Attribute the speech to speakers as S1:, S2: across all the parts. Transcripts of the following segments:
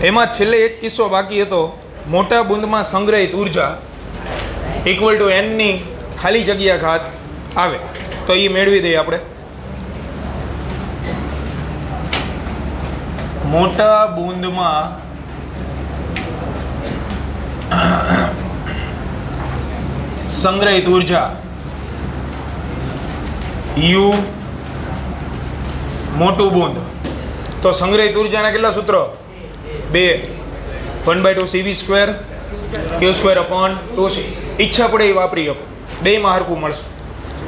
S1: એમાં છેલ્લે એક કિસ્સો બાકી હતો. મોટા બુંદમાં સંગ્રહિત ઉર્જા ઇક્વલ ટુ n ની ખાલી જગ્યા ઘાત આવે તો એ મેળવી દઈએ આપણે. મોટા બુંદમાં સંગ્રહિત ઉર્જા U મોટું બુંદ તો સંગ્રહિત ઉર્જાના કેટલા સૂત્રો? 2 1/2 CV² Q²/2c. ઈચ્છા પડે એ વાપરી શકો, બેયમાં હરખું મળશે.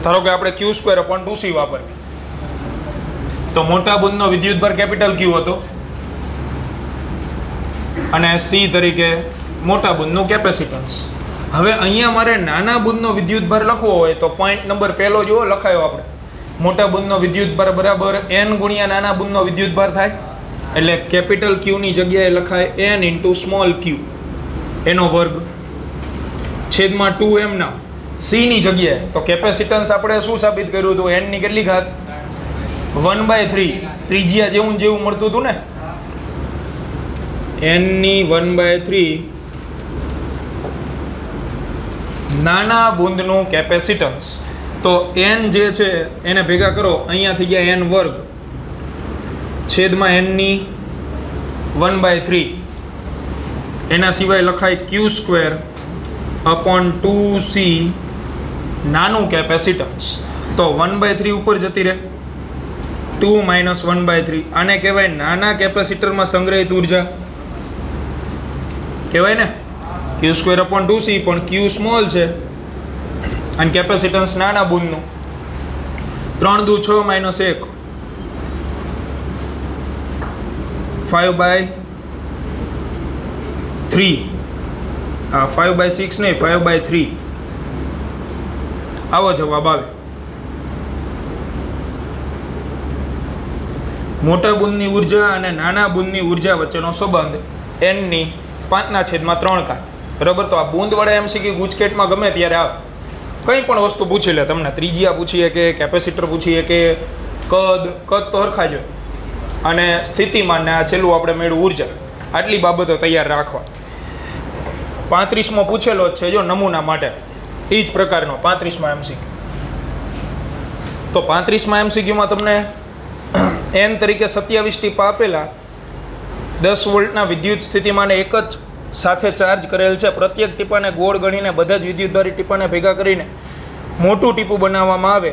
S1: ધારો કે આપણે Q²/2c વાપરીએ તો મોટા બુંદનો વિદ્યુતભાર કેપિટલ Q હતો અને C તરીકે મોટા બુંદનું કેપેસિટન્સ. હવે અહીંયા મારે નાના બુંદનો વિદ્યુતભાર લખવો હોય તો પોઈન્ટ નંબર પહેલો જુઓ લખાયો આપણે. મોટા બુંદનો વિદ્યુતભાર બરાબર n ગુણ્યા નાના બુંદનો વિદ્યુતભાર થાય. એટલે કેપિટલ Q ની જગ્યાએ લખાય n ઇન્ટુ સ્મોલ q એનો વર્ગ છેદમાં 2m ના C ની જગ્યાએ તો કેપેસિટન્સ આપણે શું સાબિત કર્યું હતું? n ની કેટલી ઘાત? 1/3. ત્રિજ્યા જેવું જેવું મળતું હતું ને, n ની 1/3 નાના બુંદનું કેપેસિટન્સ. તો n જે છે એને ભેગા કરો, અહીંયા થઈ ગયા n વર્ગ છેદમાં n ની 1/3. એના સિવાય લખાય Q²/2c નાનું કેપેસિટન્સ. તો 1/3 ઉપર જતી રહે, 2 - 1/3. આને કહેવાય નાના કેપેસિટરમાં સંગ્રહિત ઉર્જા કહેવાય ને, Q²/2c. પણ Q સ્મોલ છે અને કેપેસિટન્સ નાના બુંદનું. 3 દુ 6 - 1 5/3. 5/6 નહીં, 5/3. આવો જવાબ આવે. મોટા બુંદની ઉર્જા અને નાના બુંદની ઉર્જા વચ્ચેનો સંબંધ n ની 5/3 ઘાત. બરાબર. તો આ બુંદવાળા MCQ ગુજકેટમાં ગમે ત્યારે આવે, કંઈ પણ વસ્તુ પૂછી લે તમને. ત્રિજ્યા પૂછીએ કે કેપેસિટર પૂછીએ કે કદ તો હરખા જ હોય. અને સ્થિતિમાન ને આ છેલ્લું આપણે મેળવું ઉર્જા. આટલી બાબતો તૈયાર રાખવા. 35માં પૂછેલો જ છે જો નમૂના માટે, એ જ પ્રકારનો 35માં MCQ. તો 35માં MCQમાં તમને n તરીકે 27 ટીપા આપેલા, 10 વોલ્ટના વિદ્યુત સ્થિતિમાને એક જ સાથે ચાર્જ કરેલ છે. પ્રત્યેક ટીપાને ગોળ ગણીને બધા જ વિદ્યુતધારી ટીપાને ભેગા કરીને મોટું ટીપું બનાવવામાં આવે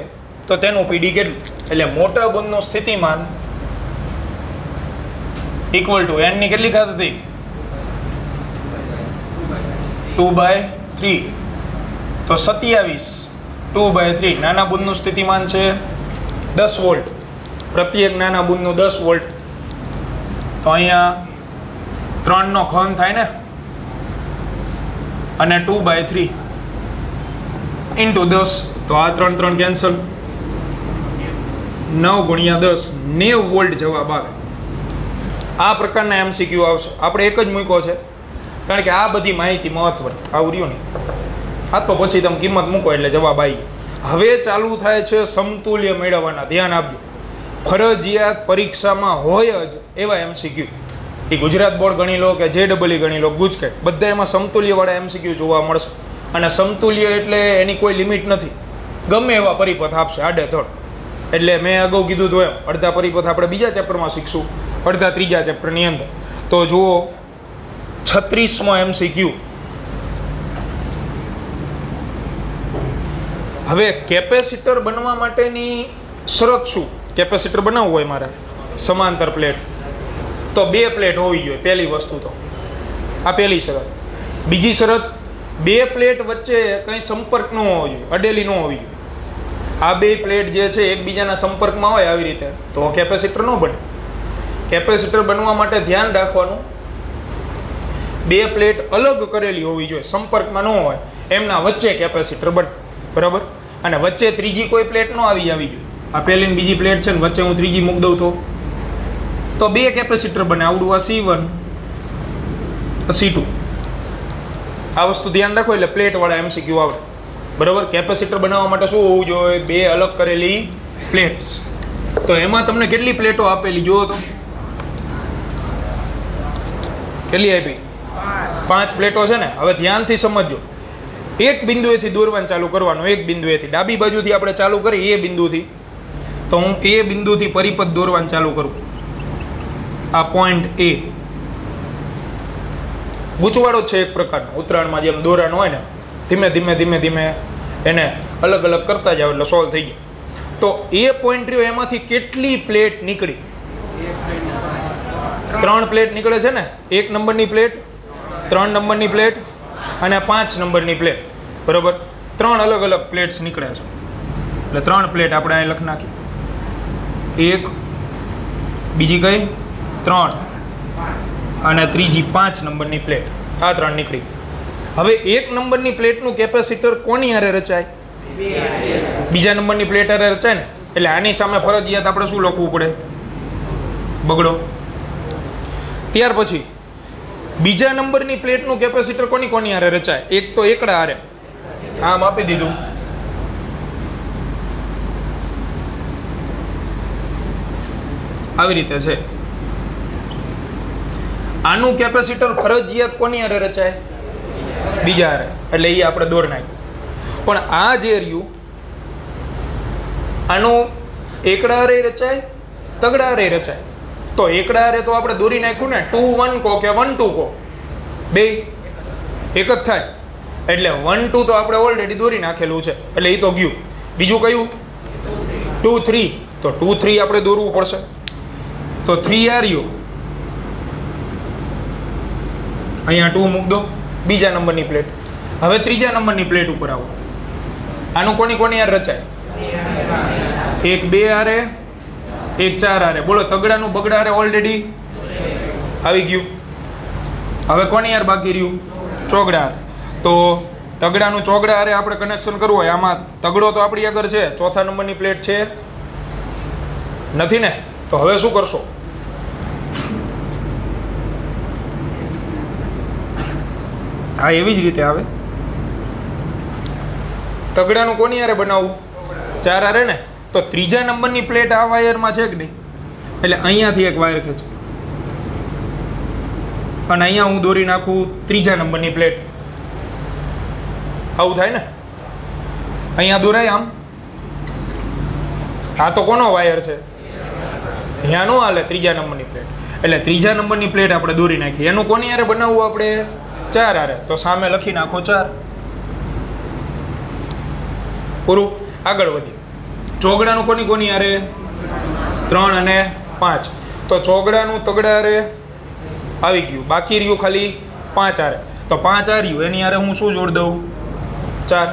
S1: તો તેનું PD કેટલું? એટલે મોટા બુંદનું સ્થિતિમાન ઇક્વલ ટુ n ની કેટલી ઘાત હતી? 2/3. તો 27 2/3. નાના બુંદનું સ્થિતિમાન છે 10 વોલ્ટ, પ્રત્યેક નાના બુંદનું 10 વોલ્ટ. તો અહીંયા 3 નો ઘન થાય ને, અને 2/3 ઇન્ટુ 10. તો આ 3 3 કેન્સલ. 9 ગુણ્યા 10 90 વોલ્ટ જવાબ આવે. આ પ્રકારના MCQ આવશે. આપણે એક જ મૂક્યો છે કારણ કે આ બધી માહિતી મહત્વની. આવું રહ્યું નહીં, આ તો પછી તમે કિંમત મૂકો એટલે જવાબ આવી. હવે ચાલુ થાય છે સમતુલ્ય મેળવવાના. ધ્યાન આપજો, ફરજિયાત પરીક્ષામાં હોય જ એવા MCQ. એ ગુજરાત બોર્ડ ગણી લો કે JEE ગણી લો, ગુજકેટ, બધા એમાં સમતુલ્યવાળા MCQ જોવા મળશે. અને સમતુલ્ય એટલે એની કોઈ લિમિટ નથી, ગમે એવા પરિપથ આપશે આડેધડ. એટલે મેં અગાઉ કીધું હતું એમ, અડધા પરિપથ આપણે બીજા ચેપ્ટરમાં શીખશું, અડધા ત્રીજા ચેપ્ટરની અંદર. તો જુઓ 36મો MCQ. હવે કેપેસિટર બનવા માટેની શરત શું? કેપેસિટર બનાવવું હોય મારે સમાંતર પ્લેટ તો 2 પ્લેટ હોવી જોઈએ. પહેલી વસ્તુ તો આ પહેલી શરત. બીજી શરત, 2 પ્લેટ વચ્ચે કંઈ સંપર્ક ન હોવો જોઈએ, અડેલી ન હોવી જોઈએ. આ 2 પ્લેટ જે છે એકબીજાના સંપર્કમાં હોય આવી રીતે તો કેપેસિટર ન બને. કેપેસિટર બનવા માટે ધ્યાન રાખવાનું, 2 પ્લેટ અલગ કરેલી હોવી જોઈએ, સંપર્કમાં ન હોય, એમના વચ્ચે કેપેસિટર બને. બરાબર. અને વચ્ચે ત્રીજી કોઈ પ્લેટ ન આવી જોઈએ. આ પહેલી ને બીજી પ્લેટ છે ને વચ્ચે હું ત્રીજી મૂકી દઉં તો 2 કેપેસિટર બને. આવડું આ C1 C2. આ વસ્તુ ધ્યાન રાખો એટલે પ્લેટવાળા MCQ આવડે. બરાબર. કેપેસિટર બનાવવા માટે શું હોવું જોઈએ? 2 અલગ કરેલી પ્લેટ્સ. તો એમાં તમને કેટલી પ્લેટો આપેલી જુઓ તો કેટલી આપી? 5 પ્લેટો છે ને. હવે ધ્યાનથી સમજજો, એક બિંદુએથી દોરવાનું ચાલુ કરવાનું. એક બિંદુએથી ડાબી બાજુથી આપણે ચાલુ કરી એ બિંદુથી, તો હું એ બિંદુથી પરિપથ દોરવાનું ચાલુ કરું. આ પોઈન્ટ એ ગૂંચવાડો છે એક પ્રકારનો, ઉત્તરાયણમાં જેમ દોરાનો હોય ને, ધીમે ધીમે ધીમે ધીમે એને અલગ અલગ કરતા જાવ એટલે સોલ્વ થઈ જાય. તો એ પોઈન્ટ રહ્યો, એમાંથી કેટલી પ્લેટ નીકળી? 3 પ્લેટ નીકળે છે ને. 1 નંબરની પ્લેટ, 3 નંબરની પ્લેટ અને 5 નંબરની પ્લેટ. બરોબર, 3 અલગ અલગ પ્લેટ્સ નીકળે છે. એટલે 3 પ્લેટ આપણે અહીં લખી નાખી. 1, બીજી કઈ 3 અને ત્રીજી 5 નંબરની પ્લેટ. આ 3 નીકળી. હવે 1 નંબરની પ્લેટનું કેપેસિટર કોની હારે રચાય? બીજા નંબરની પ્લેટ હારે રચાય ને. એટલે આની સામે ફરજિયાત આપણે શું લખવું પડે? બગડો. ત્યાર પછી બીજા નંબરની પ્લેટનું કેપેસિટર કોની હારે રચાય? એક તો એકડા હારે. આમ આપી દીધું. આવી રીતે છે. આનું કેપેસિટર ફરજિયાત કોની હારે રચાય? બીજા હારે. એટલે એ આપણે દોર નાખ્યું. પણ આ જે રહ્યું, આનું એકડા હારે રચાય, તગડા હારે રચાય. તો એકડા હારે તો આપણે દોરી નાખ્યું ને. 2 1 કહો કે 1 2 કહો, બે એક જ થાય. એટલે 1 2 તો આપણે ઓલરેડી દોરી નાખેલું છે, એટલે એ તો ગયું. બીજું કયું? 2 3. તો 2 3 આપણે દોરવું પડશે. તો 3 આ રહ્યું, અહીંયા 2 મૂક દો. બીજા નંબરની પ્લેટ. હવે ત્રીજા નંબરની પ્લેટ ઉપર આવો. આનું કોની હારે રચાય? 1 2 હારે, 1 4 હારે. બોલો, તગડાનું બગડા હારે ઓલરેડી આવી ગયું. હવે કોની હારે બાકી રહ્યું? ચોગડા હારે. તો તગડાનું ચોગડા હારે આપણે કનેક્શન કરવું હોય, આમાં તગડો તો આપણી આગળ છે, ચોથા નંબરની પ્લેટ છે નથી ને. તો હવે શું કરશો? હા, એવી જ રીતે આવે. તગડાનું કોની હારે બનાવવું? 4 હારે ને. તો ત્રીજા નંબરની પ્લેટ આ વાયરમાં છે કે નહીં? એટલે અહીંયાથી એક વાયર ખેંચો અને અહીંયા હું દોરી નાખું ત્રીજા નંબરની પ્લેટ. આવું થાય ને. અહીંયા દોરાય આમ. આ તો કોનો વાયર છે? અહીંયા નો હાલે, ત્રીજા નંબરની પ્લેટ. એટલે ત્રીજા નંબરની પ્લેટ આપણે દોરી નાખીએ. એનું કોની હારે બનાવવું આપણે? 4 હારે. તો સામે લખી નાખો 4. પૂરું. આગળ વધીએ. ચોગડાનું કોની હારે? 3 અને 5. તો ચોગડાનું તગડા હારે આવી ગયું. બાકી રહ્યું ખાલી 5 હારે. તો 5 આ રહ્યું, એની હારે હું શું જોડ દઉં? 4.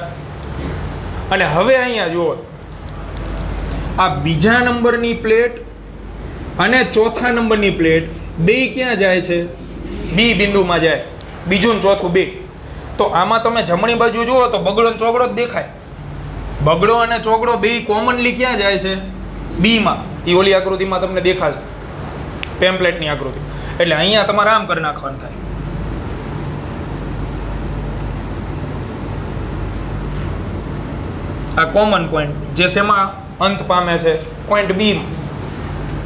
S1: અને હવે અહીંયા જુઓ, આ બીજા નંબરની પ્લેટ અને ચોથા નંબરની પ્લેટ બે ક્યાં જાય છે? બી બિંદુમાં જાય. બીજું ને ચોથું બે. તો આમાં તમે જમણી બાજુ જુઓ તો બગડો ને ચોગડો જ દેખાય. બગડો અને ચોગડો બે કોમનલી ક્યાં જાય છે? બીમાં. એ ઓલી આકૃતિમાં તમને દેખાશે, પેમ્પલેટની આકૃતિ. એટલે અહીંયા તમારે આમ કરી નાખવાનું થાય. આ કોમન પોઈન્ટ જે શેમાં અંત પામે છે? પોઈન્ટ બી.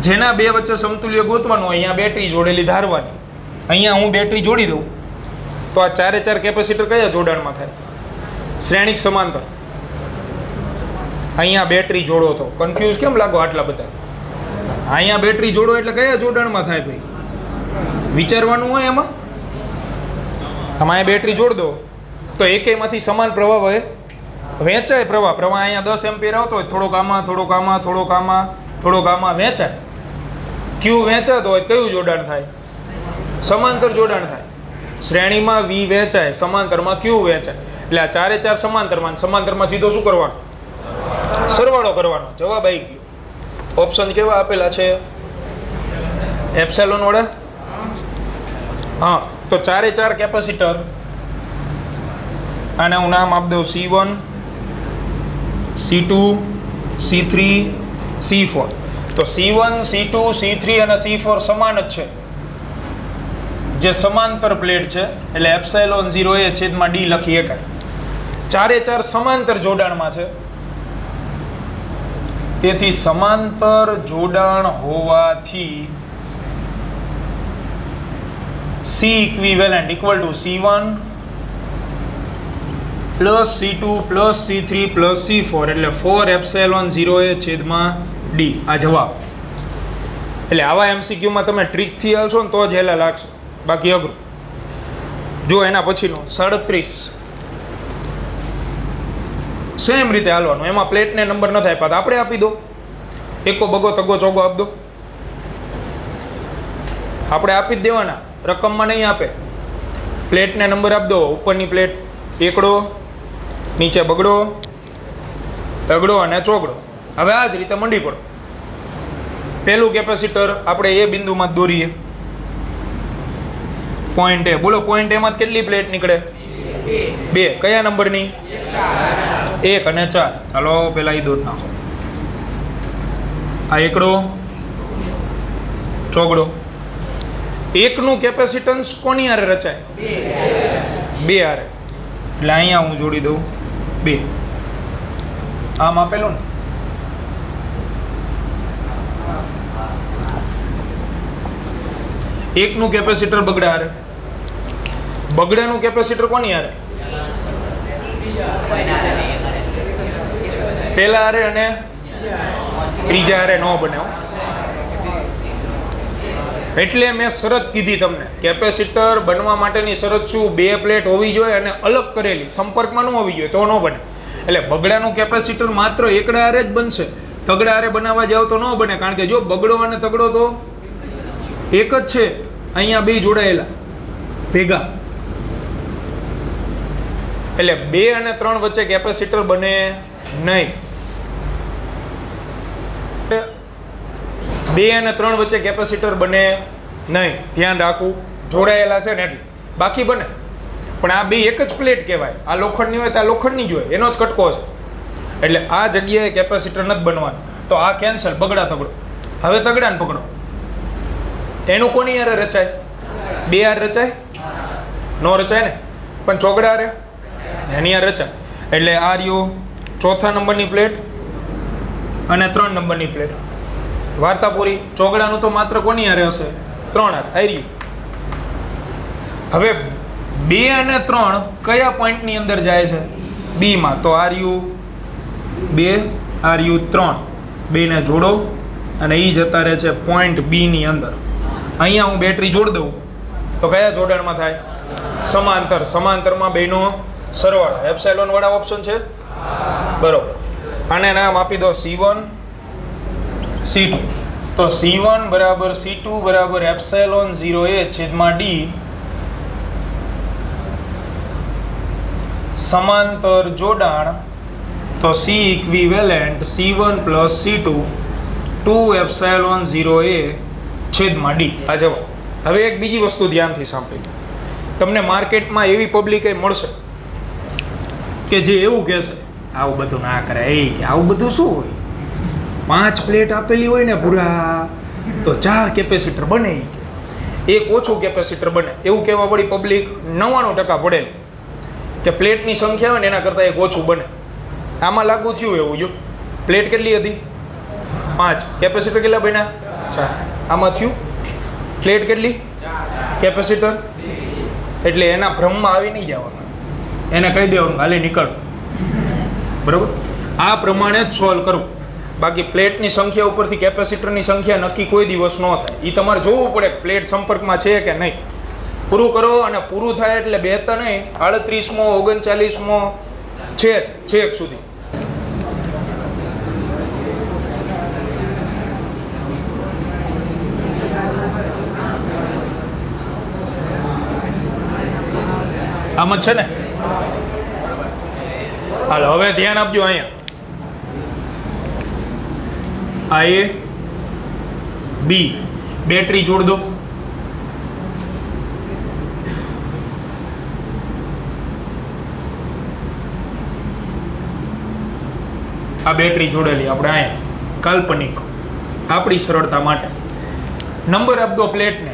S1: જેના બે વચ્ચે સમતુલ્ય ગોતવાનું, અહીંયા બેટરી જોડેલી ધારવાની. અહીંયા હું બેટરી જોડી દઉં તો આ 4 કેપેસિટર કયા જોડાણમાં થાય? શ્રેણિક સમાંતર. અહીંયા બેટરી જોડો તો કન્ફ્યુઝ કેમ લાગો આટલા બધા? અહીંયા બેટરી જોડો એટલે કયા જોડાણમાં થાય ભાઈ? વિચારવાનું હોય એમાં. તમે અહીંયા બેટરી જોડ દો તો એકેયમાંથી સમાન પ્રવાહ વહે, વહેંચાય પ્રવાહ. પ્રવાહ અહીંયા 10 એમ્પિયર આવતો હોય, થોડોક આમાં, થોડોક આમાં, થોડોક આમાં, થોડોક આમાં વહેંચાય. ક્યુ વહેંચાતો હોય કયું જોડાણ થાય? સમાંતર જોડાણ થાય. શ્રેણીમાં વી વહેંચાય, સમાંતરમાં ક્યુ વહેંચાય. એટલે આ 4 સમાંતરમાં, સમાંતરમાં સીધો શું કરવાનું? સરવાળો કરવાનો. જવાબ આવી ગયો. ઓપ્શન કેવા આપેલા છે? એપ્સિલોન વડે. હા, તો 4 કેપેસિટર. આને હું નામ આપી દઉં C1, C2, C3, C4. તો C1, C2, C3 અને C4 સમાન જ છે. જે સમાંતર પ્લેટ છે એટલે એપ્સિલોન 0 છેદમાં D લખી શકાય. 4 સમાંતર જોડાણમાં છે. તેથી સમાંતર જોડાણ હોવાથી C equivalent equal to C1 plus C2 plus C3 plus C4 એટલે 4 એપ્સિલોન 0A છેદમાં D આ જવાબ. એટલે આવા MCQ માં તમે ટ્રીકથી હાલશો ને તો જ હેલા લાગશે, બાકી અઘરું. જો એના પછીનો 37 સેમ રીતે હાલવાનું. એમાં પ્લેટને નંબર નથી આપ્યા તો આપણે આપી દો, એકો બગો તગો ચોગો આપી દો, આપણે આપી જ દેવાના, રકમમાં નહીં આપે. પ્લેટને નંબર આપી દો, ઉપરની પ્લેટ એકડો, નીચે બગડો, તગડો અને ચોગડો. હવે આ જ રીતે મંડી પડો. પહેલું કેપેસિટર આપણે એ બિંદુમાં જ દોરીએ, પોઈન્ટ એ. બોલો પોઈન્ટ એમાં કેટલી પ્લેટ નીકળે? 2. કયા નંબરની? 1 અને 4. ચાલો પેલા એ દોર નાખો. આ એકડો, ચોગડો. એકનું કેપેસિટન્સ કોની હારે રચાય? 2 હારે. એટલે અહીંયા હું જોડી દઉં 2. આમ આપેલું ને. એકનું કેપેસિટર બગડા હારે, બગડાનું કેપેસિટર કોની હારે? પહેલા હારે અને ત્રીજા હારે ન બને. એટલે મેં શરત કીધી તમને, કેપેસિટર બનવા માટેની શરત શું? 2 પ્લેટ હોવી જોઈએ અને અલગ કરેલી, સંપર્કમાં ન હોવી જોઈએ, તો ન બને. એટલે બગડાનું કેપેસિટર માત્ર એકડા હારે જ બનશે, તગડા હારે બનાવવા જાવ તો ન બને. કારણ કે જો બગડો અને તગડો તો એક જ છે, અહીંયા 2 જોડાયેલા ભેગા. એટલે 2 અને 3 વચ્ચે કેપેસિટર બને નહીં. 2 અને 3 વચ્ચે કેપેસિટર બને નહીં, ધ્યાન રાખવું. જોડાયેલા છે ને એટલે બાકી બને. પણ આ 2 એક જ પ્લેટ કહેવાય. આ લોખંડની હોય તો આ લોખંડની જ હોય, એનો જ કટકો છે. એટલે આ જગ્યાએ કેપેસિટર નથી બનવાનું. તો આ કેન્સલ, બગડા તગડો. હવે તગડાને પકડો. એનું કોની હારે રચાય? 2 હારે રચાય? નો રચાય ને. પણ ચોગડા હારે એની હારે રચાય. એટલે આ રહ્યો ચોથા નંબરની પ્લેટ અને 3 નંબરની પ્લેટ. વાર્તા પૂરી. ચોગડાનું તો માત્ર કોની હારે હશે? 3 હારે. આવી રહ્યું. હવે 2 અને 3 કયા પોઈન્ટની અંદર જાય છે? B માં. તો આ રહ્યું 2, આ રહ્યું 3. 2 ને જોડો અને એ જતા રહે છે પોઈન્ટ B ની અંદર. અહીંયા હું બેટરી જોડી દઉં તો કયા જોડાણમાં થાય? સમાંતર. સમાંતરમાં બેનો સરવાળો. એપ્સિલોન વાળા ઓપ્શન છે બરોબર. આને નામ આપી દો C1 C2. તો C1 બરાબર C2 બરાબર એપ્સિલોન 0A છેદમાં D સમાંતર જોડાણ. તો C equivalent C1 plus C2 2 epsilon 0A છેદમાં D આ જવાબ. હવે એક બીજી વસ્તુ ધ્યાનથી સાંભળી. તમને માર્કેટમાં એવી પબ્લિક મળશે કે જે એવું કહેશે આવું બધું ના કરાય, કે આવું બધું શું હોય, 5 પ્લેટ આપેલી હોય ને પૂરા તો 4 કેપેસિટર બને, એક ઓછું કેપેસિટર બને. એવું કહેવા પડી પબ્લિક 99% પડેલી કે પ્લેટની સંખ્યા હોય ને એના કરતાં એક ઓછું બને. આમાં લાગુ થયું એવું. જો પ્લેટ કેટલી હતી? 5. કેપેસિટર કેટલા બન્યા? 4. આમાં થયું પ્લેટ કેટલી? કેપેસિટર. એટલે એના ભ્રમમાં આવી નહીં જવાનું, એને કહી દેવાનું હાલે નીકળ. બરાબર. આ પ્રમાણે જ સોલ્વ કરવું. બાકી પ્લેટની સંખ્યા ઉપરથી કેપેસિટરની સંખ્યા નક્કી કોઈ દિવસ ન થાય. એ તમારે જોવું પડે પ્લેટ સંપર્કમાં છે કે નહીં. પૂરું કરો અને પૂરું થાય એટલે 2 તો નહીં, 38મો 39મો છેક સુધી. આમ જ છે ને. હાલો હવે ધ્યાન આપજો. અહીંયા આ A B બેટરી જોડ દો. આ બેટરી જોડેલી આપણે અહીંયા કાલ્પનિક આપણી સરળતા માટે. નંબર આપજો પ્લેટને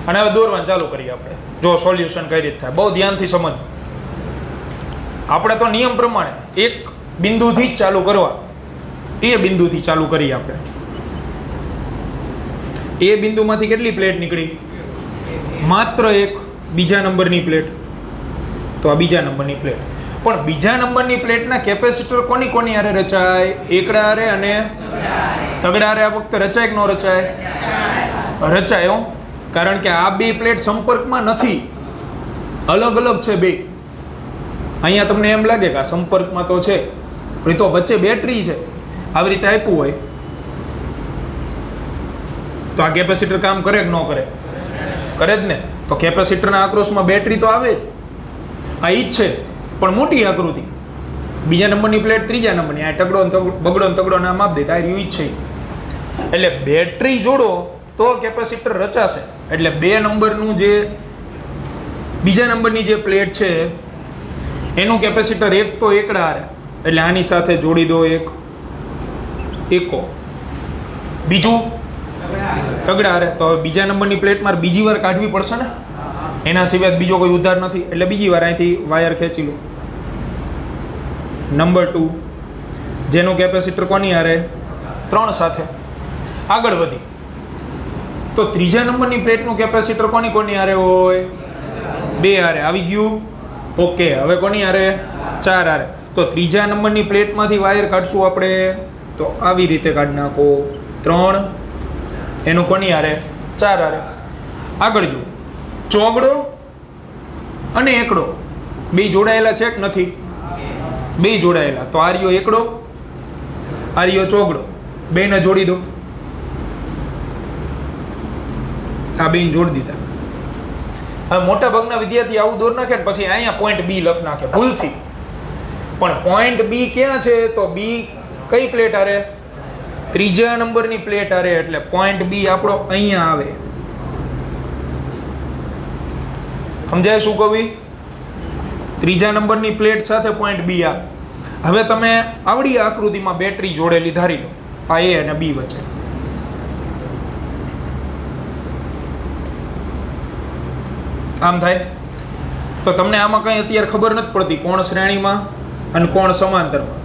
S1: અને હવે દોરવાનું ચાલુ કરીએ આપણે. જો સોલ્યુશન કઈ રીતે થાય બહુ ધ્યાનથી સમજ. આપણે તો નિયમ પ્રમાણે એક બિંદુથી જ ચાલુ કરવા, એ બિંદુથી ચાલુ કરીએ આપણે. એ બિંદુમાંથી કેટલી પ્લેટ નીકળી? માત્ર એક બીજા નંબરની પ્લેટ. તો આ બીજા નંબરની પ્લેટ. પણ બીજા નંબરની પ્લેટના કેપેસિટર કોની કોની હારે રચાય? એકડા હારે અને તગડા હારે આ વખતે રચાય કે ન રચાય? રચાય હો. કારણ કે આ બે પ્લેટ સંપર્કમાં નથી, અલગ અલગ છે બે. અહીંયા તમને એમ લાગે કે આ સંપર્કમાં તો છે, પણ તો વચ્ચે બેટરી છે, આવી રીતે આપ્યું હોય તો આ કેપેસિટર કામ કરે કે ન કરે? કરે જ ને. તો કેપેસિટરના આક્રોશમાં બેટરી તો આવે જ. આ ઈ જ છે, પણ મોટી આકૃતિ. બીજા નંબરની પ્લેટ ત્રીજા નંબરની, આ તગડો બગડો તગડો નામ આપી દે, આ ઈ જ છે. એટલે બેટરી જોડો તો કેપેસિટર રચાશે. એટલે બે નંબરનું જે બીજા નંબરની જે પ્લેટ છે એનું કેપેસિટર એક તો એકડા હારે, એટલે આની સાથે જોડી દો એક એકો, બીજું તગડા હારે. તો હવે બીજા નંબરની પ્લેટ મારે બીજી વાર કાઢવી પડશે ને, એના સિવાય બીજો કોઈ ઉધાર નથી. એટલે બીજી વાર અહીંથી વાયર ખેંચી લો. નંબર 2 જેનું કેપેસિટર કોની હારે? 3 સાથે. આગળ વધી તો ત્રીજા નંબરની પ્લેટનું કેપેસિટર કોની કોની હારે હોય? 2 હારે. આવી ગયું? ઓકે. હવે કોની હારે? 4 હારે. તો ત્રીજા નંબરની પ્લેટમાંથી વાયર કાઢશું આપણે, તો આવી રીતે કાઢી નાખો. 3 એનું કોની હારે? 4 હારે. આગળ જો, ચોગડો અને એકડો બે જોડાયેલા છે કે નથી? બે જોડાયેલા. તો આ રહ્યો એકડો, આ રહ્યો ચોગડો, બેને જોડી દો. આ બેન જોડી દીધા. હવે મોટા ભાગના વિદ્યાર્થી આવું દોર નાખે ને પછી અહીંયા પોઈન્ટ બી લખ નાખે ભૂલથી. પણ પોઈન્ટ બી ક્યાં છે? તો બી કઈ પ્લેટ હારે? ત્રીજા નંબરની પ્લેટ હારે. એટલે પોઈન્ટ બી આપણો અહીંયા આવે. સમજાય શું કવિ? ત્રીજા નંબરની પ્લેટ સાથે પોઈન્ટ બી આવે. હવે તમે આવડી આકૃતિમાં બેટરી જોડેલી ધારી લો, આ એ અને બી વચ્ચે. આમ થાય તો તમને આમાં કઈ અત્યારે ખબર નથી પડતી કોણ શ્રેણીમાં અને કોણ સમાંતરમાં.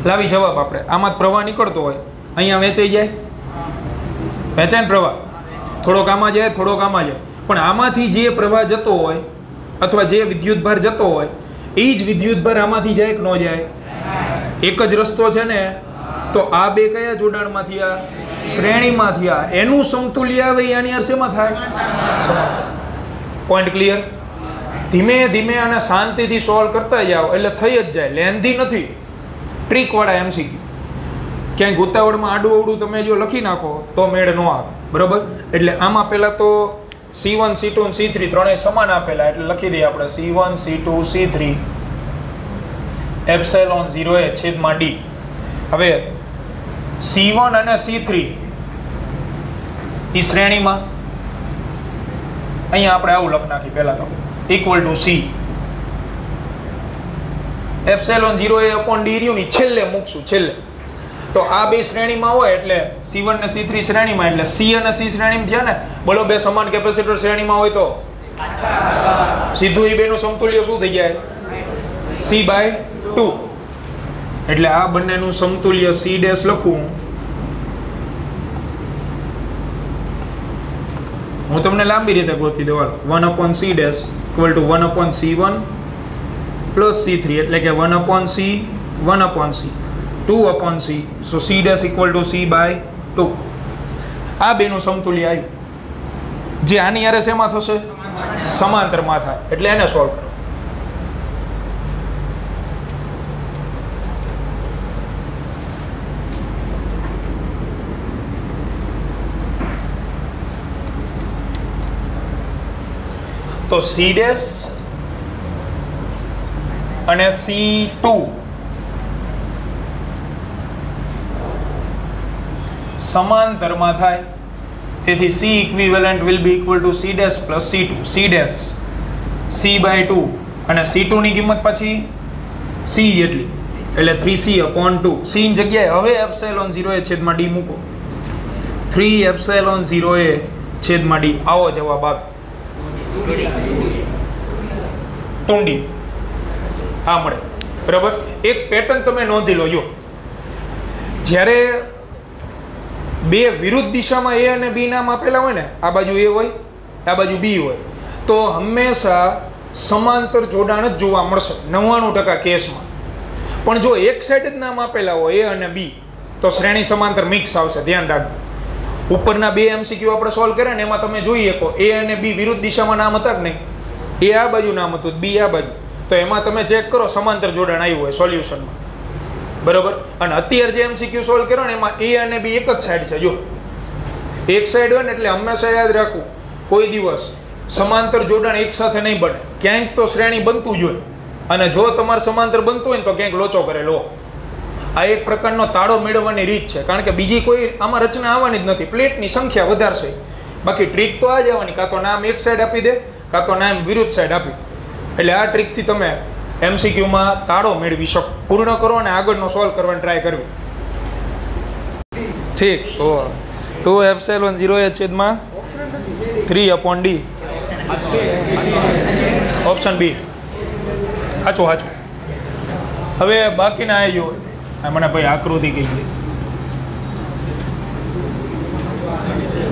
S1: લાવી જવાબ આપણે. આમાં પ્રવાહ નીકળતો હોય, અહીંયા વેચાઈ જાય, વેચાય ને પ્રવાહ, થોડોક આમાં જાય, થોડોક આમાં જાય. પણ આમાંથી જે પ્રવાહ જતો હોય અથવા જે વિદ્યુતભાર જતો હોય એ જ વિદ્યુતભાર આમાંથી જાય કે ન જાય? એક જ રસ્તો છે ને. તો આ બે કયા જોડાણમાંથી? આ શ્રેણીમાંથી. આ એનું સમતુલ્ય આવે આની હારે શેમાં થાય? Point clear? ધીમે ધીમે અને શાંતિથી સોલ્વ કરતા જાઓ એટલે થઈ જ જાય. લેન્ધી નથી, ટ્રીક વાળા એમસીક્યુ. ક્યાંય ઉતાવળમાં આડું અવડું તમે જો લખી નાખો તો મેળ ન આવે. બરોબર? એટલે આમાં પહેલા તો C1 C2 અને C3 ત્રણેય સમાન આપેલા, એટલે લખી દઈએ આપણે C1 C2 C3 epsilon 0A છેદમાં D. હવે C1 અને C3 એ શ્રેણીમાં, અહીંયા આપણે આવું લખ નાખી પહેલા તો equal to C epsilon 0A upon D રહ્યું ની છેલ્લે મૂકશું છેલ્લે. તો આ બે શ્રેણીમાં હોય એટલે C1 ને C3 શ્રેણીમાં, એટલે C અને C શ્રેણીમાં થયા ને. બોલો બે સમાન કેપેસિટર શ્રેણીમાં હોય તો સીધું એ બેનું સમતુલ્ય શું થઈ જાય? C/2. એટલે આ બંનેનું સમતુલ્ય C ડેશ લખું. હું તમને લાંબી રીતે ગોતી દઉં. 1/C dash equal to 1/C1 plus C3, એટલે કે 1/C 1/C 2/C. So C dash equal to C/2. આ બેનું સમતુલ્ય આવ્યું, જે આની હારે શેમાં થશે? સમાંતરમાં થાય. એટલે એને સોલ્વ કરો. તો C ડેશ અને C2 સમાંતરમાં થાય. તેથી C equivalent will be equal to C dash plus C2. C dash C/2 અને C2 ની કિંમત પછી C જેટલી, એટલે 3C/2. C ની જગ્યાએ હવે એપ્સિલોન 0A છેદમાં D મૂકો. 3 એપ્સિલોન 0A છેદમાં D. આવો જવાબ આવે. ટુંડી આ મળે. બરાબર? એક પેટર્ન તમે નોંધી લો. જો જ્યારે બે વિરુદ્ધ દિશામાં એ અને બી નામ આપેલા હોય ને, આ બાજુ એ હોય, આ બાજુ બી હોય, તો હંમેશા સમાંતર જોડાણ જ જોવા મળશે 99% કેસમાં. પણ જો એક સાઈડ જ નામ આપેલા હોય એ અને બી, તો શ્રેણી સમાંતર મિક્સ આવશે. ધ્યાન રાખજો. ઉપરના બે MCQ આપણે સોલ્વ કર્યા ને, એમાં તમે જોઈ શકો એ અને બી વિરુદ્ધ દિશામાં નામ હતા કે નહીં? એ આ બાજુ નામ હતું, બી આ બાજુ. તો એમાં તમે ચેક કરો સમાંતર જોડાણ આવ્યું હોય સોલ્યુશનમાં, બરોબર. અને અત્યારે જે MCQ સોલ્વ કર્યો ને એમાં એ અને બી એક જ સાઈડ છે. જો એક સાઈડ હોય ને એટલે હંમેશા યાદ રાખવું, કોઈ દિવસ સમાંતર જોડાણ એક સાથે નહીં બને. ક્યાંક તો શ્રેણી બનતું જ હોય, અને જો તમારે સમાંતર બનતું હોય ને તો ક્યાંક લોચો કરેલો. આ એક પ્રકારનો તાળો મેળવવાની રીત છે, કારણ કે બીજી કોઈ આમાં રચના આવવાની જ નથી. પ્લેટની સંખ્યા વધારશે, બાકી ટ્રીક તો આ જ આવવાની, કાં તો નામ એક સાઈડ આપી દે, કાં તો નામ વિરુદ્ધ સાઈડ આપી. એટલે આ ટ્રીકથી તમે MCQમાં તાળો મેળવી શકો. પૂર્ણ કરો અને આગળનો સોલ્વ કરવાની ટ્રાય કરવી. ઠીક. તો 2ε0h/3/d ઓપ્શન બી સાચું સાચું. હવે બાકીના આવ્યો મને ભાઈ આકૃતિ કઈ ગઈ,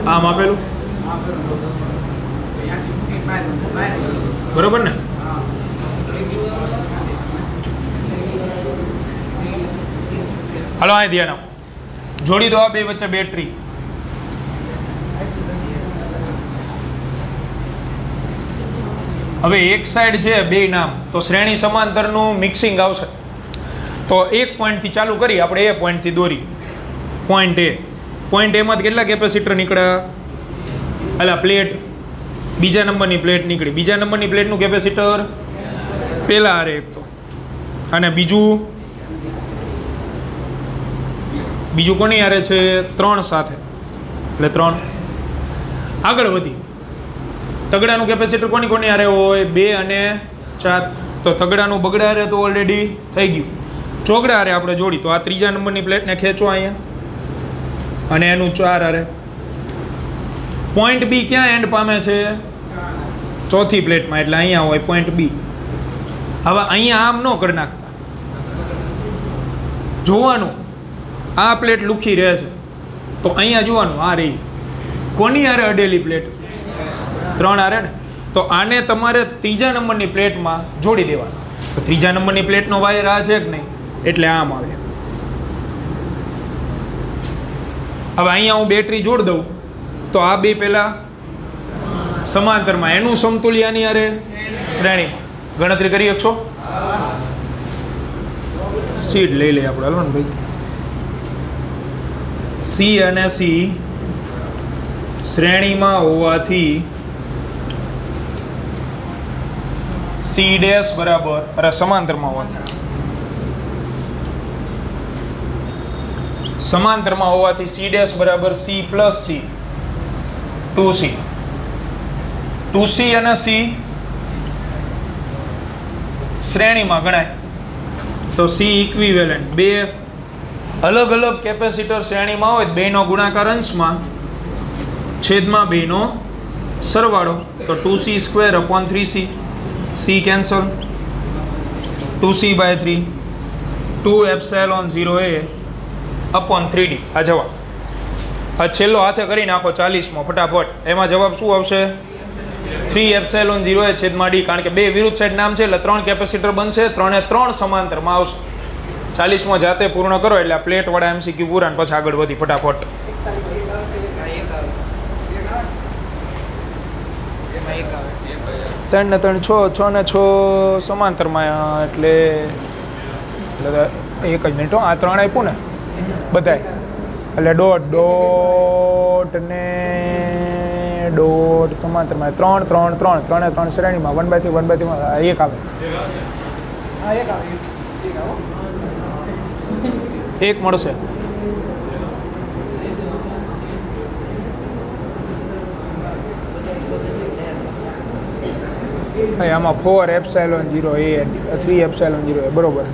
S1: આમ આપેલું બરોબર ને? હાલો અહીં ધ્યાન આપો. જોડી દો આ બે વચ્ચે બેટરી. હવે એક સાઈડ છે બે નામ, તો શ્રેણી સમાંતરનું મિક્સિંગ આવશે. તો એક પોઈન્ટથી ચાલુ કરી આપણે, એ પોઈન્ટથી દોરી. પોઈન્ટ એ, પોઈન્ટ એમાંથી કેટલા કેપેસિટર નીકળ્યા? અલા પ્લેટ, બીજા નંબરની પ્લેટ નીકળી. બીજા નંબરની પ્લેટનું કેપેસિટર પહેલા હારે એક તો, અને બીજું કોની હારે છે? 3 સાથે, એટલે 3. આગળ વધી. તગડાનું કેપેસિટર કોની હારે હોય? 2 અને 4. તો તગડાનું બગડા હારે તો ઓલરેડી થઈ ગયું. ચોગડા હારે આપણે જોડી, તો આ ત્રીજા નંબરની પ્લેટને ખેંચો અહીંયા, અને એનું 4 હારે. પોઈન્ટ બી ક્યાં એન્ડ પામે છે? ચોથી પ્લેટમાં, એટલે અહીંયા હોય પોઈન્ટ બી. હવે અહીંયા આમ ન કરી નાખતા, જોવાનું આ પ્લેટ લુખી રહે છે, તો અહીંયા જોવાનું આ રહી કોની હારે અડેલી પ્લેટ? 3 હારે ને. તો આને તમારે ત્રીજા નંબરની પ્લેટમાં જોડી દેવાનું. તો ત્રીજા નંબરની પ્લેટનો વાયર આ છે કે નહીં, એટલે આમ આવે. હવે અહીંયા હું બેટરી જોડી દઉં, તો આ બે પહેલા સમાંતરમાં, એનું સમતુલ્યની હારે શ્રેણીમાં. ગણતરી કરી શકશો? સીટ લઈ લઈએ આપણે, હાલો ને ભાઈ. સી અને સી શ્રેણીમાં હોવાથી સી ડેશ બરાબર, અરે સમાંતરમાં હોવાથી, સમાંતરમાં હોવાથી સી ડેશ બરાબર C plus C 2c. 2c અને સી શ્રેણીમાં ગણાય, તો સી ઇક્વિવેલન્ટ. બે અલગ અલગ કેપેસિટર શ્રેણીમાં હોય, બેનો ગુણાકાર અંશમાં, છેદમાં બેનો સરવાળો. તો 2c²/3c, c cancel, 2c/3, 2ε0a/3d. આ જવાબ. આ છેલ્લો હાથે કરી નાખો 40માં ફટાફટ. એમાં જવાબ શું આવશે? 3ε0a/d. કારણ કે બે વિરુદ્ધ સાઈડ નામ છે એટલે 3 કેપેસિટર બનશે, 3 એ 3 સમાંતરમાં આવશે. 40માં જાતે પૂર્ણ કરો એટલે આ પ્લેટ વાળા MCQ પૂરા, પછી આગળ વધી ફટાફટ. 3 ને 3 6, 6 ને 6 સમાંતરમાં, એટલે એક જ મિનિટ. આ 3 આપ્યું ને બધાય, એટલે ડોટ ને ડોટ સમાંતરમાં 3 3 3 3 ને 3 શ્રેણીમાં 1/3 1/3 એક આવે. એક મળશે. આમાં 4ε0a 3ε0a બરોબર.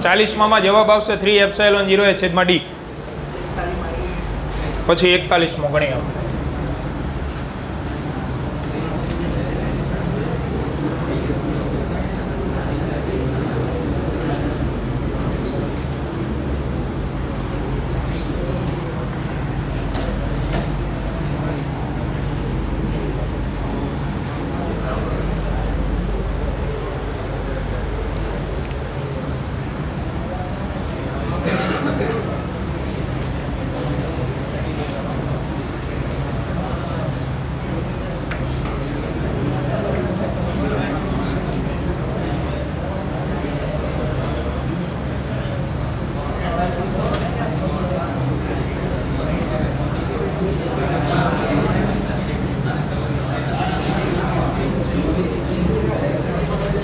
S1: ચાલીસમાં જવાબ આવશે 3ε0a/d. પછી 41માં ગણી આવે.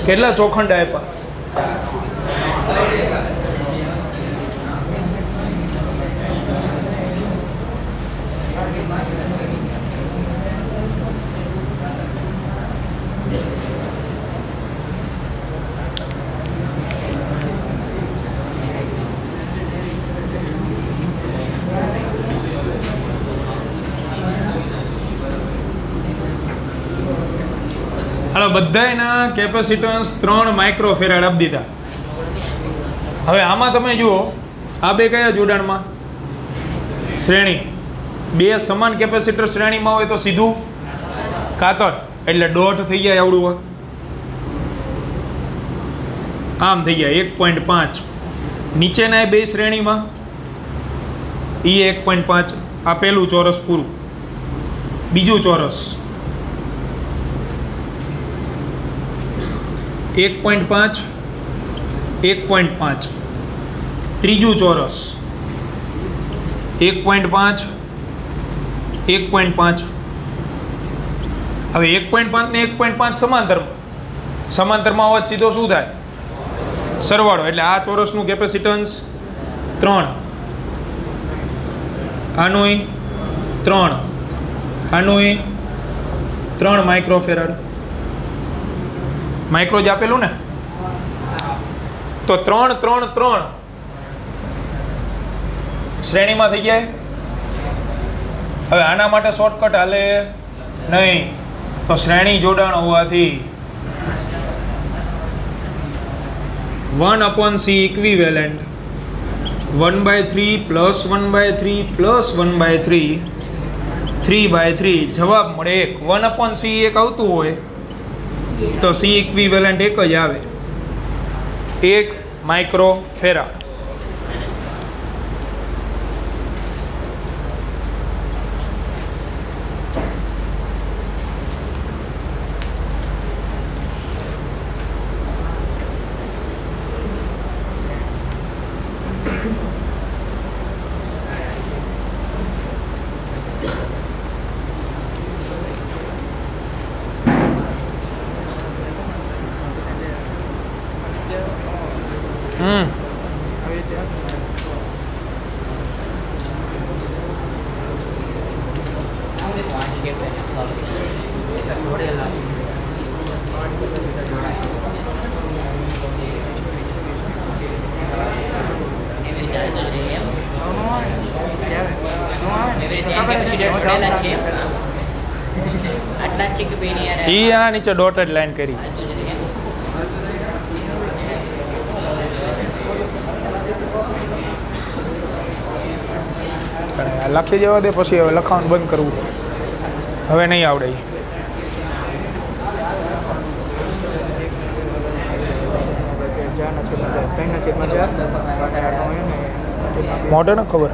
S1: કેટલા ચોખંડ આપ્યા? હાલો, બધાયના કેપેસિટન્સ 3 માઇક્રોફેરાડ આપી દીધા. હવે આમાં તમે જુઓ, આ બે કયા જોડાણમાં? શ્રેણી. બે સમાન કેપેસિટર શ્રેણીમાં હોય તો સીધું કાતર, એટલે ડોટ થઈ જાય આવડું. આમ થઈ જાય 1.5. નીચેના બે શ્રેણીમાં એ 1.5. આ પહેલું ચોરસ પૂરું. બીજું ચોરસ 1.5 1.5. ત્રીજું ચોરસ 1.5 1.5. હવે 1.5 ને 1.5 સમાંતરમાં હોવા સીધો શું થાય? સરવાળો. એટલે આ ચોરસનું કેપેસિટન્સ 3, આનું 3, આનું 3 માઇક્રોફેરાડ. માઇક્રો જ આપેલું ને, તો 3 3 3 શ્રેણીમાં થઈ જાય. હવે આના માટે શોર્ટકટ હાલે નહીં, તો શ્રેણી જોડાણ હોવાથી 1/c ઇક્વિવેલન્ટ 1/3 પ્લસ 1/3 પ્લસ 1/3 3/3. જવાબ મળે 1. 1/c એક આવતું હોય તો C ઇક્વિવેલન્ટ એક જ આવે, 1 માઇક્રોફેરાડ. આ નીચે ડોટેડ લાઈન કરી. લખી જવા દે, પછી હવે લખાવાનું બંધ કરવું. હવે નહીં આવડે. મોટે ને ખબર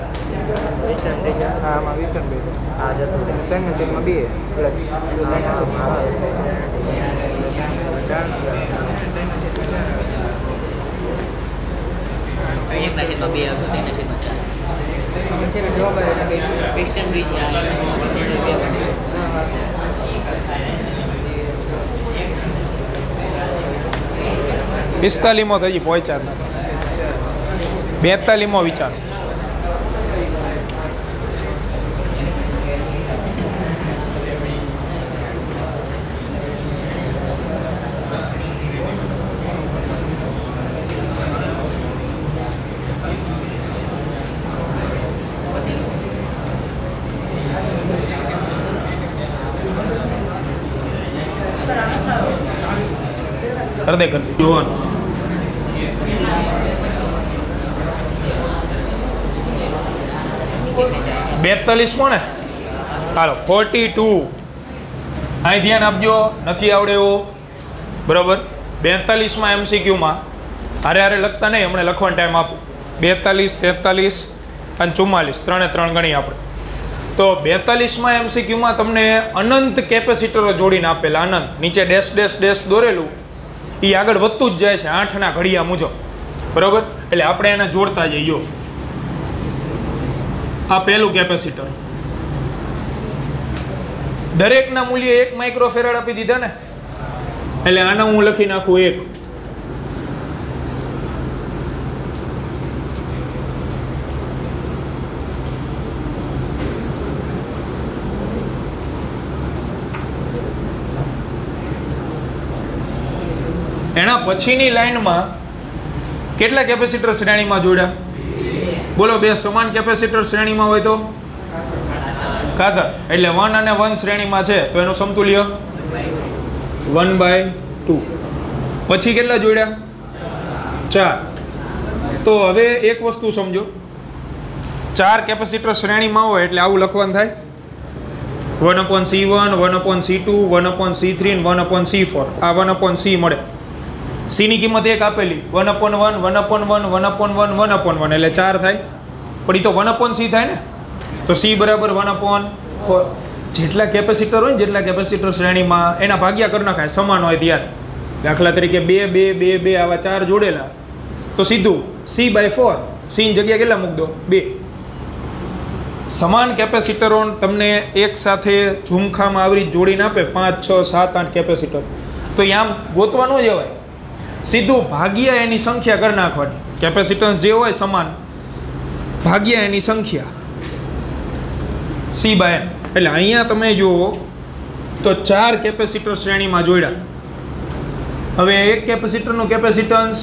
S1: પિસ્તાલીમો થઈ પહોંચ્યા જ નથી. 42મો વિચાર. कर दे જોવાનું. બેતાલીસમો ને, હાલો 42. અહીં ધ્યાન આપજો, નથી આવડે એવો બરાબર. 42માં MCQમાં હારે હારે લખતા નહીં, હમણાં લખવાનો ટાઈમ આપું. 42 43 અને 44 ત્રણે ત્રણ ગણી આપણે. તો 42માં MCQમાં તમને અનંત કેપેસિટરો જોડીને આપેલા. અનંત નીચે ડેશ ડેશ ડેશ દોરેલું, એ આગળ વધતું જ જાય છે 8ના ઘડિયા મુજબ બરાબર. એટલે આપણે એને જોડતા જઈએ. આ પહેલું કેપેસિટર, દરેકના મૂલ્ય 1 માઇક્રોફેરાડ આપી દીધા ને, એટલે આને હું લખી નાખું 1. એના પછીની લાઈનમાં કેટલા કેપેસિટર શ્રેણીમાં જોડ્યા? બોલો, બે સમાન કેપેસિટર શ્રેણીમાં હોય તો કાગળ, એટલે 1 અને 1 શ્રેણીમાં છે તો એનું સમતુલ્ય 1/2. પછી કેટલા જોડ્યા? 4. તો હવે એક વસ્તુ સમજો, 4 કેપેસિટર શ્રેણીમાં હોય એટલે આવું લખવાનું થાય 1/C1, 1/C2, 1/C3 અને 1/C4. આ 1/C મળે. C ની કિંમત 1 આપેલી, 1/1, 1/1, 1/1, 1/1 એટલે 4 થાય. પણ એ તો 1/C થાય ને, તો C બરાબર 1/4. જેટલા કેપેસિટર હોય ને, જેટલા કેપેસિટર શ્રેણીમાં એના ભાગ્યા કરી નખાય સમાન હોય ત્યારે. દાખલા તરીકે 2, 2, 2, 2 આવા 4 જોડેલા તો સીધું C/4. C ની જગ્યાએ કેટલા મૂક દો? 2. સમાન કેપેસિટરો તમને એક સાથે ઝુમખામાં આવી જોડીને આપે 5, 6, 7, 8 કેપેસિટર, તો એ આમ ગોતવા ન જવાય, સીધું ભાગ્યા એની સંખ્યા કરી નાખવાની. કેપેસિટન્સ જે હોય સમાન, ભાગ્યા એની સંખ્યા C/n. એટલે અહીંયા તમે જુઓ તો 4 કેપેસિટર શ્રેણીમાં જોડ્યા. હવે એક કેપેસિટરનું કેપેસિટન્સ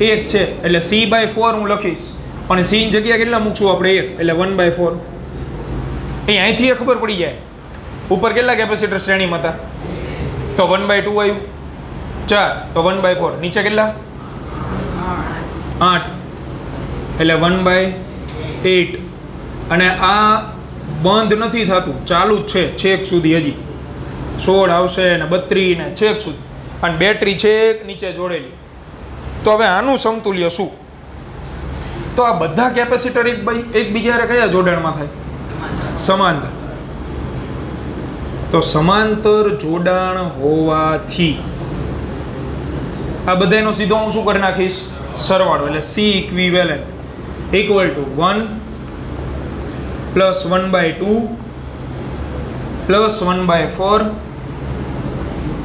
S1: 1 છે એટલે C/4 હું લખીશ, પણ C ની જગ્યા કેટલા મૂકશું આપણે? 1 એટલે 1/4. અહીંથી એ ખબર પડી જાય ઉપર કેટલા કેપેસિટર શ્રેણીમાં હતા, તો 1/2 આવ્યું. 4 તો 1/4. નીચે કેટલા? 8 એટલે 1/8. અને આ બંધ નથી થતું, ચાલુ જ છે છેક સુધી. હજી 16 આવશે ને 32 ને છેક સુધી, અને બેટરી છેક નીચે જોડેલી. તો હવે આનું સમતુલ્ય શું? તો આ બધા કેપેસિટર એકબીજા કયા જોડાણમાં થાય? સમાંતર. તો સમાંતર જોડાણ હોવાથી આ બધાનો સીધો હું શું કરી નાખીશ? સરવાળો. એટલે C ઇક્વિવેલન્ટ = 1 + 1/2 + 1/4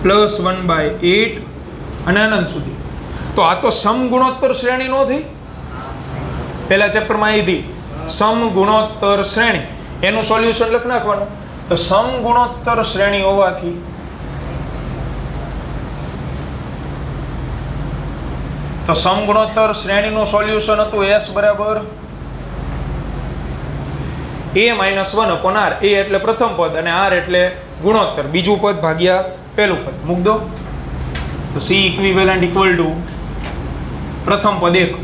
S1: + 1/8 અને અનંત સુધી. તો આ તો સમગુણોત્તર શ્રેણી નો થઈ. પહેલા ચેપ્ટરમાં આવી હતી સમગુણોત્તર શ્રેણી, એનું સોલ્યુશન લખી નાખવાનું. તો સમગુણોત્તર શ્રેણી હોવાથી તો સમગુણોત્તર શ્રેણીનું સોલ્યુશન હતું S બરાબર A-1/R. A એટલે પ્રથમ પદ અને R એટલે ગુણોત્તર, બીજું પદ ભાગ્યા પહેલું પદ. મૂક દો. તો C ઇક્વિવેલન્ટ = પ્રથમ પદ 1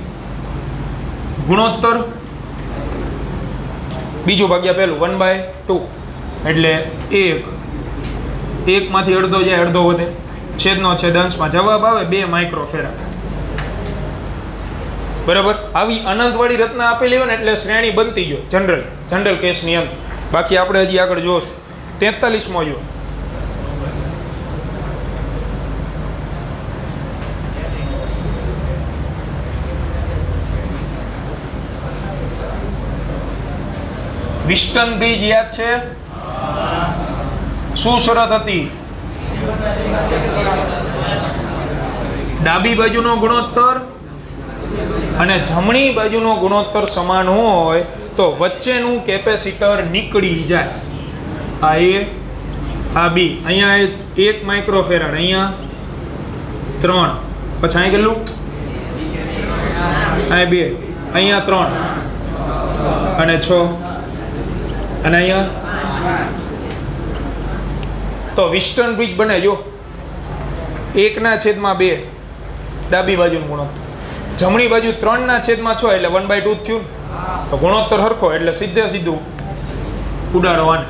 S1: ગુણોત્તર, બીજું ભાગ્યા પહેલું 1/2 એટલે 1. 1 માંથી અડધો જાય, અડધો વધે, છેદનો છેદ અંશમાં. જવાબ આવે 2 માઇક્રોફેરાડ. બરાબર. આવી અનંતવાળી રચના આપેલી હોય ને એટલે શ્રેણી બનતી જ હોય જનરલ કેસની અંદર. બાકી આપણે હજી આગળ જોશું. 43મો જો, વિસ્ટન બ્રિજ યાદ છે? શું શરત હતી? ડાબી બાજુનો ગુણોત્તર અને જમણી બાજુનો ગુણોત્તર સમાન હોય તો વચ્ચેનું કેપેસિટર નીકળી જાય. આ A, આ B. અહીંયા 1 માઇક્રોફેરાડ, અહીંયા 3, પછી અહીં કેટલું? અહીં 2, અહીંયા 3 અને 6 અને અહીંયા. તો વિસ્ટન બ્રિજ બને જો 1/2 ડાબી બાજુનું ગુણોત્તર, જમણી બાજુ 3/6 એટલે 1/2 થયું. તો ગુણોત્તર હરખો એટલે સીધું ઉડાડવાને,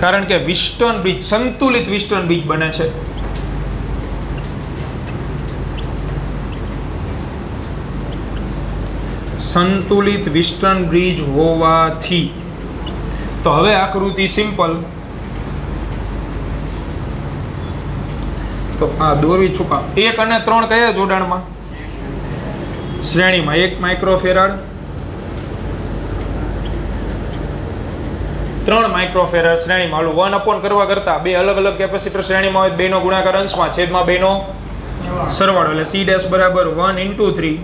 S1: કારણ કે વિસ્ટન બ્રિજ સંતુલિત વિસ્ટન બ્રિજ બને છે. સંતુલિત વિસ્ટન બ્રિજ હોવાથી. તો હવે આકૃતિ સિમ્પલ. તો આ દોરવી ચૂકા. 1 અને 3 કયા જોડાણમાં? શ્રેણીમાં. 1 માઇક્રોફેરાડ 3 માઇક્રોફેરાડ શ્રેણીમાં. ઓલું 1 અપોન કરવા કરતાં બે અલગ અલગ કેપેસિટર શ્રેણીમાં હોય, બેનો ગુણાકાર અંશમાં, છેદમાં બેનો સરવાળો. એટલે C ડેશ બરાબર 1 × 3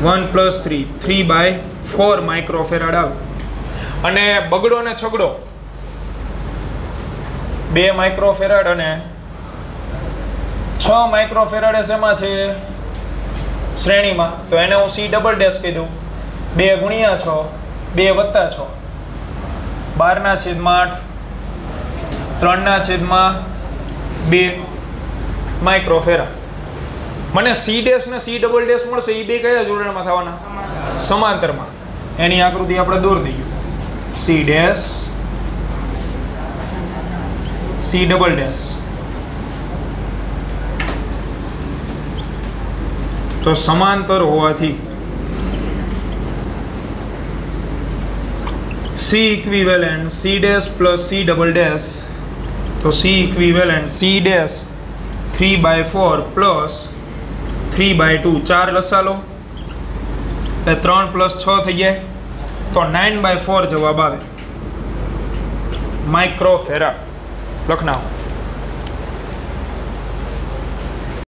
S1: 1 + 3 3/4 માઇક્રોફેરાડ આવે. અને બગડો ને છગડો 2 માઇક્રોફેરાડ અને 6 માઇક્રોફેરાડ શેમાં છે શ્રેણીમાં, તો એને હું C ડબલ ડેશ કહી દઉં. 2 × 6 2 + 6 12/8 3/2 માઇક્રોફેરાડ. મને C ડેશ ને C ડબલ ડેશ મળશે, એ બે કયા જોડાણમાં થવાના? સમાંતરમાં. એની આકૃતિ આપણે દોરી દઈએ. C dash C double dash. તો સમાંતર હોવાથી C equivalent C dash plus C double dash, તો C equivalent C dash 3/4 plus 3/2 4 લસાલો એટલે 3 + 6 થઈ જાય, તો 9/4 જવાબ આવે માઇક્રોફેરાડ. લખનાઓ.